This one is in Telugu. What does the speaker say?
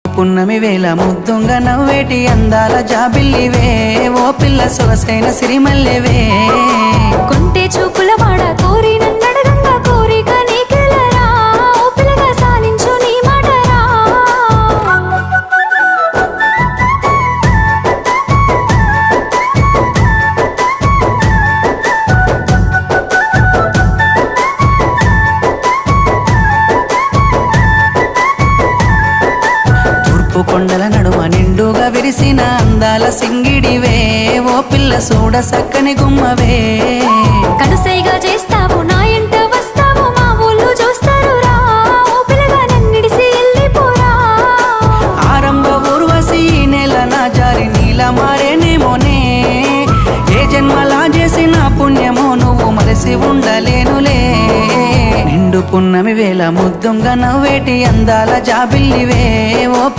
పున్నమి వేళ ముద్దుంగ నవ్వేటి అందాల జాబిల్లివే ఓ పిల్ల సొగసైన సిరిమల్లెవే కొంటే చూపుల వాడ కోరి నన్నడగంగా కోరిక నీకెలరా ఓ పిల్లగా సాలించు నీ మాటరా కొండల నడుమ నిండుగా విరిసిన అందాల సింగిడివే ఓ పిల్ల సూడ సక్కని గుమ్మవే కనుసైగా చేస్తావు నా ఎంట వస్తావు మా ఊళ్ళు చూస్తారు రా ఓ పిల్లగా నన్నిడిసి వెళ్ళిపోరా ఆరంభ ఊర్వశి ఈ నెల నా జారి నీల మారేనేమోనే ఏ జన్మలా చేసిన పుణ్యమో నువ్వు మరసి ఉండలేనులే నిండు పున్నమి వేళ ముద్దుంగ నవ్వేటి అందాల జాబిల్లివే ఓ